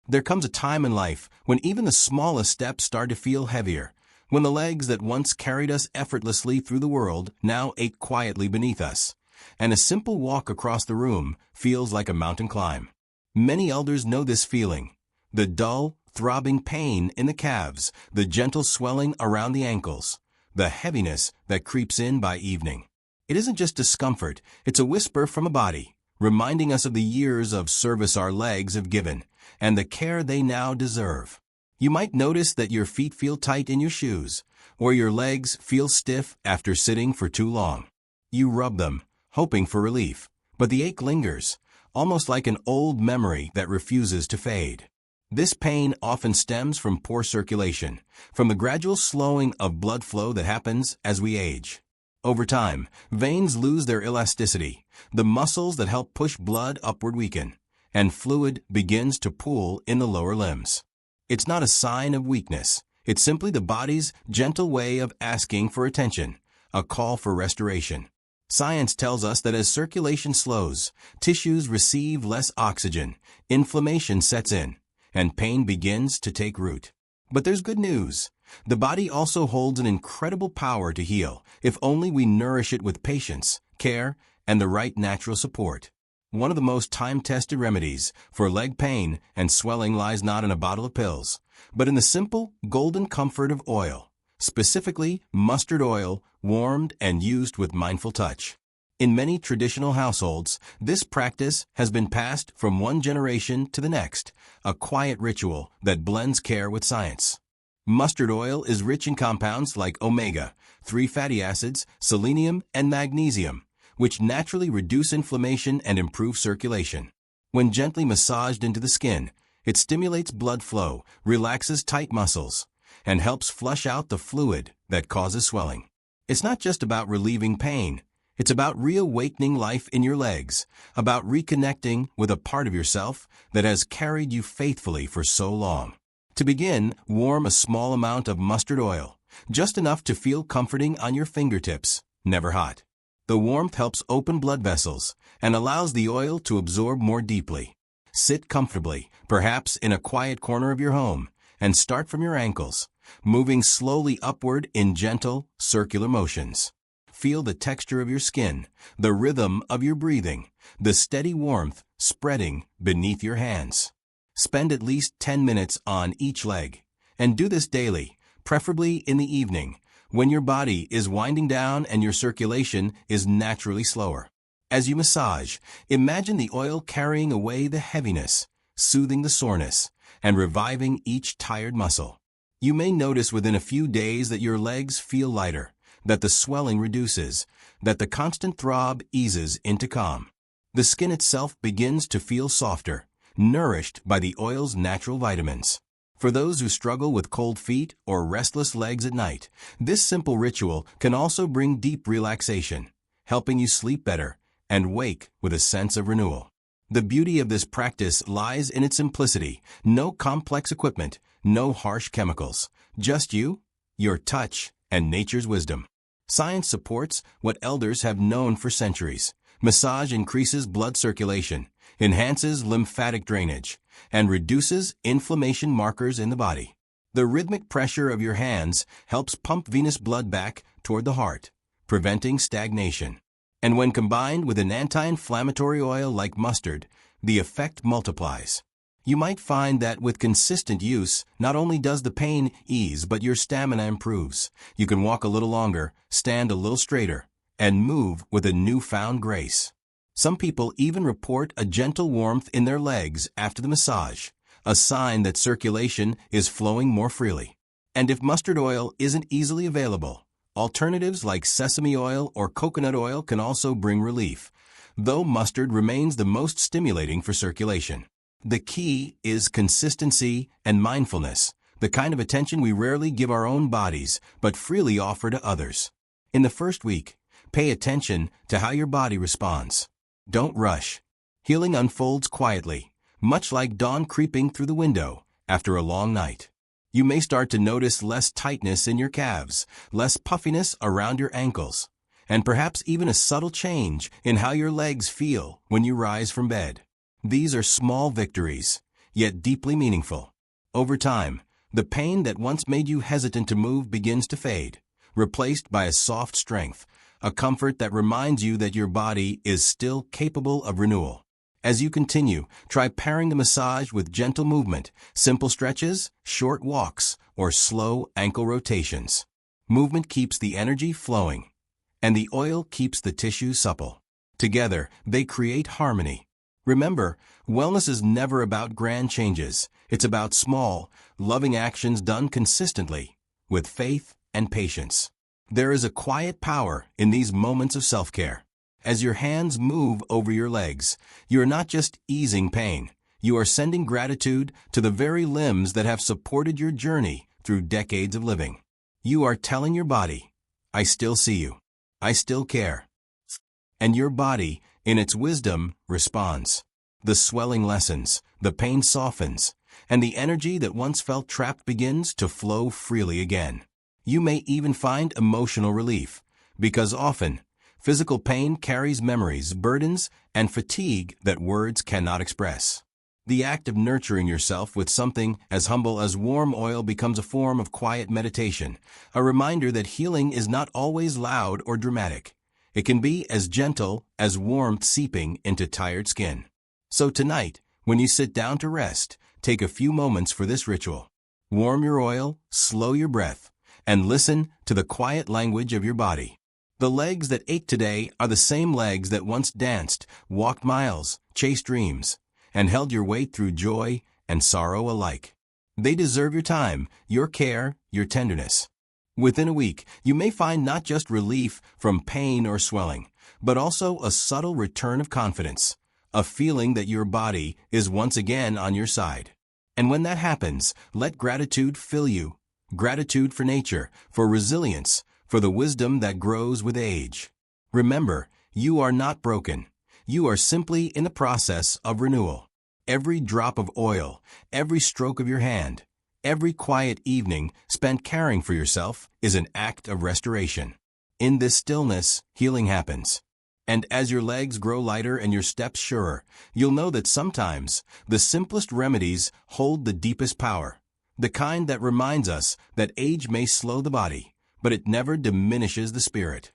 There comes a time in life when even the smallest steps start to feel heavier, when the legs that once carried us effortlessly through the world now ache quietly beneath us, and a simple walk across the room feels like a mountain climb. Many elders know this feeling: the dull, throbbing pain in the calves, the gentle swelling around the ankles, the heaviness that creeps in by evening. It isn't just discomfort, it's a whisper from a body, reminding us of the years of service our legs have given, and the care they now deserve. You might notice that your feet feel tight in your shoes, or your legs feel stiff after sitting for too long. You rub them, hoping for relief, but the ache lingers, almost like an old memory that refuses to fade. This pain often stems from poor circulation, from the gradual slowing of blood flow that happens as we age. Over time, veins lose their elasticity, the muscles that help push blood upward weaken, and fluid begins to pool in the lower limbs. It's not a sign of weakness. It's simply the body's gentle way of asking for attention, a call for restoration. Science tells us that as circulation slows, tissues receive less oxygen, inflammation sets in, and pain begins to take root. But there's good news. The body also holds an incredible power to heal, if only we nourish it with patience, care, and the right natural support. One of the most time-tested remedies for leg pain and swelling lies not in a bottle of pills, but in the simple, golden comfort of oil, specifically mustard oil, warmed and used with mindful touch. In many traditional households, this practice has been passed from one generation to the next, a quiet ritual that blends care with science. Mustard oil is rich in compounds like omega-3 fatty acids, selenium, and magnesium, which naturally reduce inflammation and improve circulation. When gently massaged into the skin, it stimulates blood flow, relaxes tight muscles, and helps flush out the fluid that causes swelling. It's not just about relieving pain. It's about reawakening life in your legs, about reconnecting with a part of yourself that has carried you faithfully for so long. To begin, warm a small amount of mustard oil, just enough to feel comforting on your fingertips, never hot. The warmth helps open blood vessels and allows the oil to absorb more deeply. Sit comfortably, perhaps in a quiet corner of your home, and start from your ankles, moving slowly upward in gentle, circular motions. Feel the texture of your skin, the rhythm of your breathing, the steady warmth spreading beneath your hands. Spend at least 10 minutes on each leg, and do this daily, preferably in the evening, when your body is winding down and your circulation is naturally slower. As you massage, imagine the oil carrying away the heaviness, soothing the soreness, and reviving each tired muscle. You may notice within a few days that your legs feel lighter, that the swelling reduces, that the constant throb eases into calm. The skin itself begins to feel softer, nourished by the oil's natural vitamins. For those who struggle with cold feet or restless legs at night, this simple ritual can also bring deep relaxation, helping you sleep better and wake with a sense of renewal. The beauty of this practice lies in its simplicity: no complex equipment, no harsh chemicals, just you, your touch, and nature's wisdom. Science supports what elders have known for centuries. Massage increases blood circulation, enhances lymphatic drainage, and reduces inflammation markers in the body. The rhythmic pressure of your hands helps pump venous blood back toward the heart, preventing stagnation. And when combined with an anti-inflammatory oil like mustard, the effect multiplies. You might find that with consistent use, not only does the pain ease, but your stamina improves. You can walk a little longer, stand a little straighter, and move with a newfound grace. Some people even report a gentle warmth in their legs after the massage, a sign that circulation is flowing more freely. And if mustard oil isn't easily available, alternatives like sesame oil or coconut oil can also bring relief, though mustard remains the most stimulating for circulation. The key is consistency and mindfulness, the kind of attention we rarely give our own bodies, but freely offer to others. In the first week, pay attention to how your body responds. Don't rush. Healing unfolds quietly, much like dawn creeping through the window after a long night. You may start to notice less tightness in your calves, less puffiness around your ankles, and perhaps even a subtle change in how your legs feel when you rise from bed. These are small victories, yet deeply meaningful. Over time, the pain that once made you hesitant to move begins to fade, replaced by a soft strength, a comfort that reminds you that your body is still capable of renewal. As you continue, try pairing the massage with gentle movement, simple stretches, short walks, or slow ankle rotations. Movement keeps the energy flowing, and the oil keeps the tissue supple. Together, they create harmony. Remember, wellness is never about grand changes. It's about small, loving actions done consistently, with faith and patience. There is a quiet power in these moments of self-care. As your hands move over your legs, you are not just easing pain. You are sending gratitude to the very limbs that have supported your journey through decades of living. You are telling your body, I still see you. I still care. And your body, in its wisdom, responds. The swelling lessens, the pain softens, and the energy that once felt trapped begins to flow freely again. You may even find emotional relief, because often, physical pain carries memories, burdens, and fatigue that words cannot express. The act of nurturing yourself with something as humble as warm oil becomes a form of quiet meditation, a reminder that healing is not always loud or dramatic. It can be as gentle as warmth seeping into tired skin. So tonight, when you sit down to rest, take a few moments for this ritual. Warm your oil, slow your breath, and listen to the quiet language of your body. The legs that ache today are the same legs that once danced, walked miles, chased dreams, and held your weight through joy and sorrow alike. They deserve your time, your care, your tenderness. Within a week, you may find not just relief from pain or swelling, but also a subtle return of confidence, a feeling that your body is once again on your side. And when that happens, let gratitude fill you. Gratitude for nature, for resilience, for the wisdom that grows with age. Remember, you are not broken. You are simply in the process of renewal. Every drop of oil, every stroke of your hand, every quiet evening spent caring for yourself is an act of restoration. In this stillness, healing happens. And as your legs grow lighter and your steps surer, you'll know that sometimes the simplest remedies hold the deepest power. The kind that reminds us that age may slow the body, but it never diminishes the spirit.